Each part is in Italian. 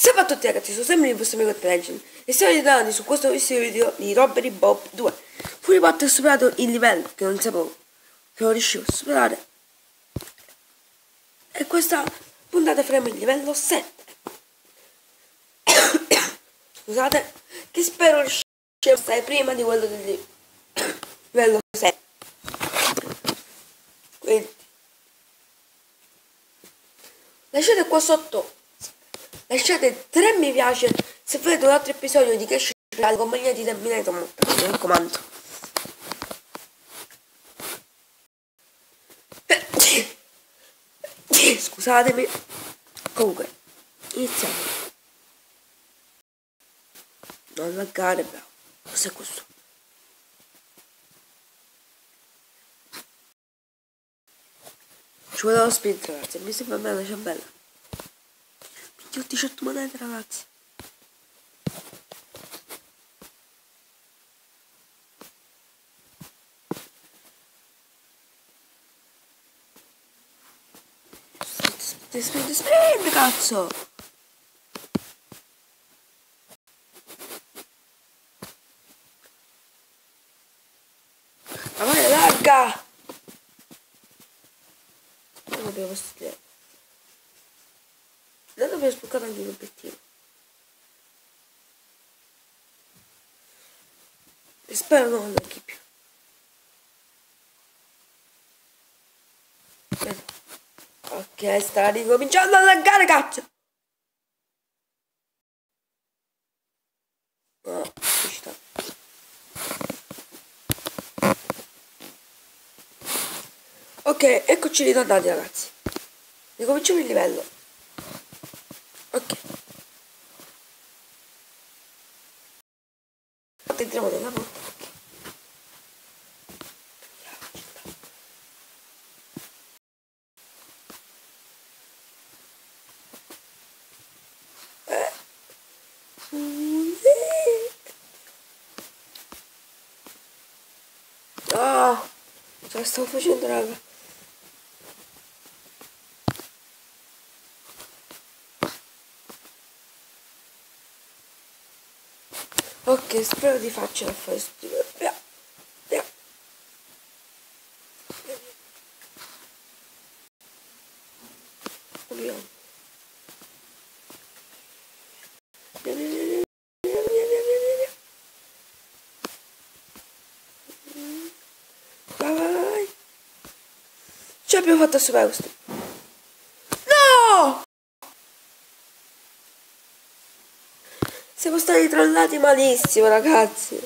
Salve a tutti ragazzi, sono sempre il vostro amico Legend e stiamo ritornando su questo video di Robbery Bob 2. Fury Bot ha superato il livello che non sapevo che non riuscivo a superare, e questa puntata faremo il livello 7. Scusate, che spero riuscire a stare prima di quello del livello 6. Quindi lasciate qua sotto, lasciate 3 mi piace se volete un altro episodio di Clash Royale compagnia di Terminator Mortal, mi raccomando. Scusatemi. Comunque iniziamo. Non laggare, bravo. Cos'è questo? Ci vuole lo speed, ragazzi, mi sembra bella ciambella. Minchia, ho 18 monete, ragazzi. Speed, cazzo! Ma vai, larga! Non dobbiamo studiare. Non dobbiamo sbucare anche l'obiettivo. E spero non allunghi più. Bene. Ok, sta ricominciando a laggare, cazzo! No, ci sta. Ok, eccoci ritornati, ragazzi. Ricominciamo il livello. Ok. Entriamo nella porta. Ah, ce la stavo facendo, raga. Ok, spero di farcela a fare sto livello. Via. Via. Via. Vai. Ce l'abbiamo fatta a superare questo. No! Siamo stati trollati malissimo, ragazzi.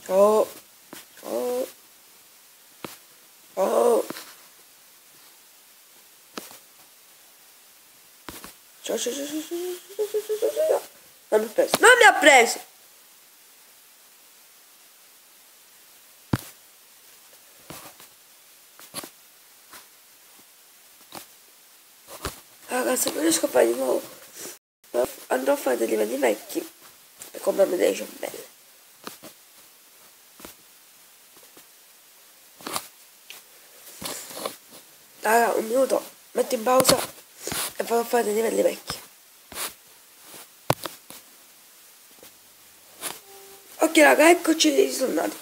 Oh. Oh. Oh. Ciao, ciao, ciao, ciao, ciao, ciao. Non mi ha preso. Non mi ha preso. Ragazzi, non riesco a fare di nuovo. Andrò a fare dei livelli vecchi e comprarmi delle ciambelle. Raga, un minuto, metto in pausa e vado a fare dei livelli vecchi. Ok raga, eccoci ritornati.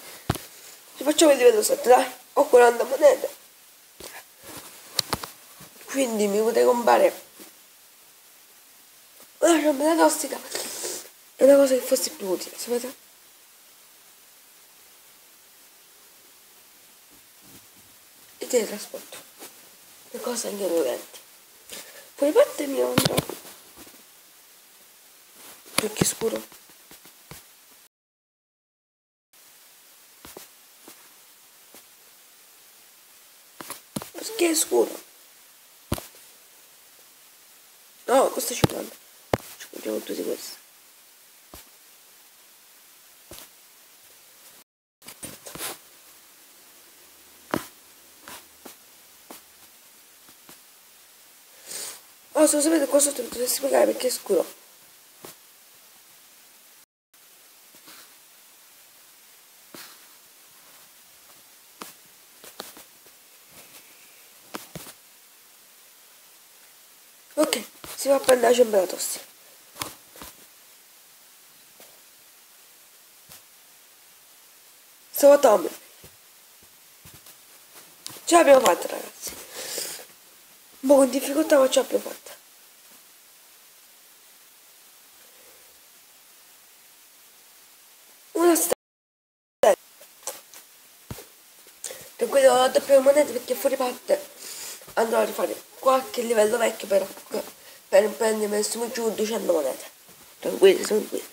Ci facciamo il livello 7, dai. Ho 40 monete. Quindi mi potete comprare una ciambella tossica e una cosa che fosse più utile, sapete? Il teletrasporto. Le cose anche violenti. Poi parte mia onda. Perché è scuro? Perché è scuro? No, costa 50. Ci compriamo tutti questi. Oh, se lo sapete qua sotto mi dovete spiegare perché è scuro. Ok, si va a prendere la cembra tossica. Stavo Tommy. Ce l'abbiamo fatta, ragazzi. Un po' con difficoltà, ma ce l'abbiamo fatta. Una stella. Per quello ho doppio monete perché fuori parte andrò a rifare qualche livello vecchio per prendermi su giù 200 monete. Tranquilli, tranquilli.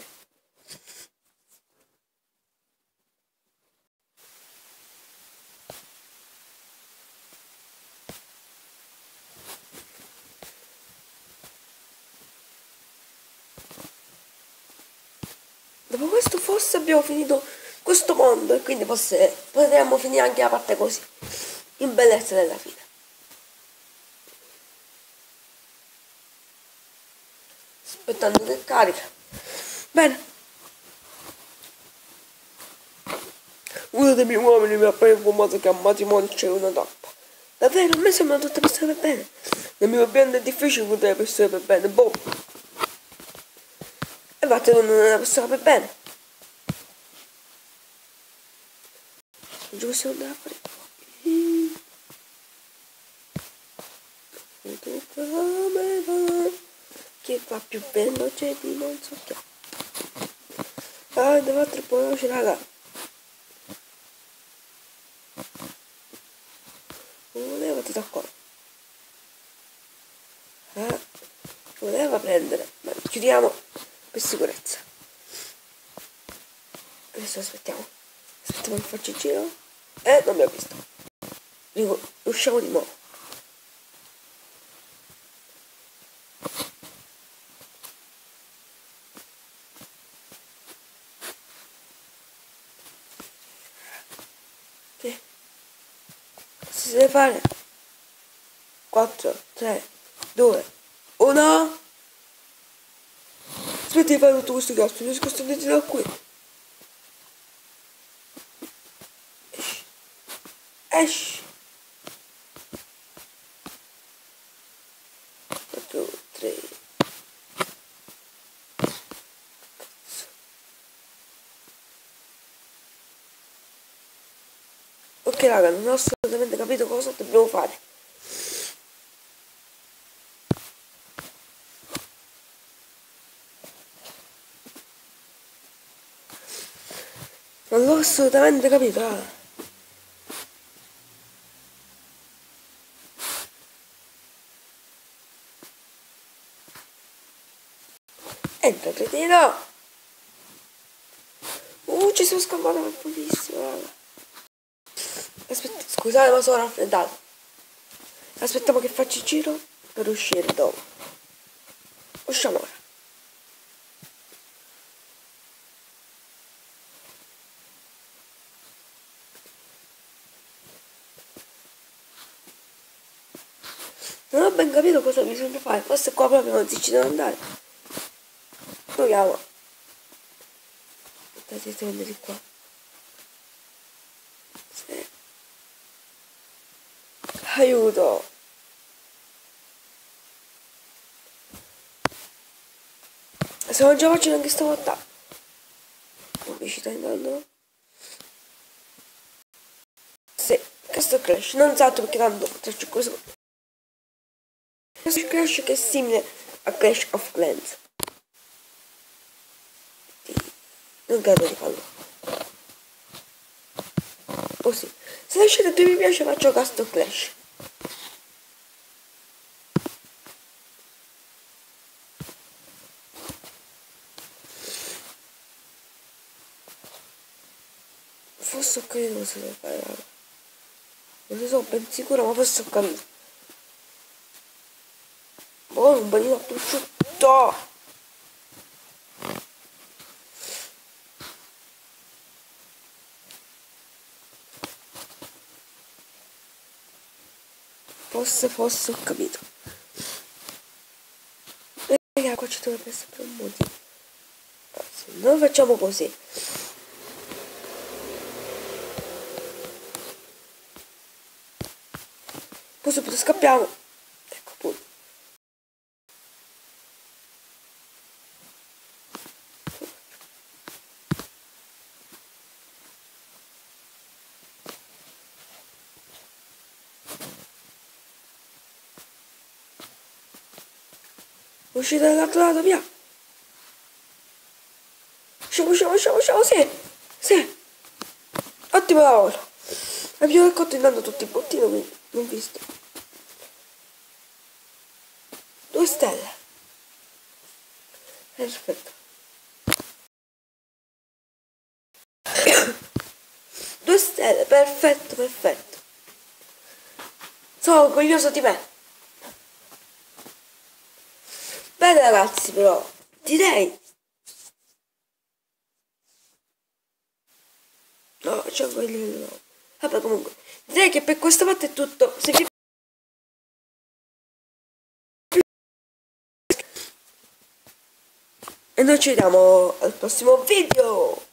Dopo questo forse abbiamo finito questo mondo e quindi forse potremmo finire anche la parte così, in bellezza della fine. Aspettando che carica. Bene. Uno dei miei uomini mi ha appena informato che a matrimonio c'è una tappa. Davvero, a me sembrano tutte persone per bene. Nel mio ambiente è difficile incontrare persone per bene, boh. E infatti non è una persona per bene. Non ci possiamo andare a fare. Come va? Che va più veloce di non so che. Ah, devo troppo veloce, raga. Levati da qua. Voleva prendere, ma chiudiamo per sicurezza. Adesso aspettiamo che faccio il giro. Non mi ha visto. Dico, usciamo di nuovo. Che si deve fare? 4, 3, 2, 1. Aspetta di fare tutto questo cazzo, non riesco a stare da qui. Esci. Esci. 4, 3. Ok raga, non ho assolutamente capito cosa dobbiamo fare. Non l'ho assolutamente capito, raga. Entra, cretino! Ci sono scappato per pochissimo, raga. Aspetta, scusate ma sono raffreddato. Aspettiamo che faccia il giro per uscire dopo. Usciamo ora. Non ho ben capito cosa bisogna fare, forse qua proprio non si ci deve andare. Proviamo. Aspettate, devo di qua. Sì. Aiuto. Se non già faccio neanche stavolta. Pubblicità intanto. Sì, questo Crash, non esatto perché tanto faccio questo. Questo Crash che è simile a Clash of Clans. Non credo di farlo. Così. Se lasciate 2 mi piace faccio Castle Clash. Forse ho capito cosa devo fare, raga. Non ne sono ben sicuro, ma forse ho capito. Oh, un panino prosciutto! Forse ho capito. Raga, qua ci dovrebbe essere per un motivo. Se noi facciamo così. Poi subito scappiamo. Ecco, appunto. Uscite dall'altro lato, via. Usciamo, sì. Sì. Ottimo lavoro. Abbiamo raccolto intanto tutti i bottini, quindi non visto. 2 stelle. Perfetto. 2 stelle, perfetto. Sono orgoglioso di me. Bene ragazzi, però, direi... No, c'è quello... No. Vabbè, comunque, direi che per questa volta è tutto. Se vi... E noi ci vediamo al prossimo video.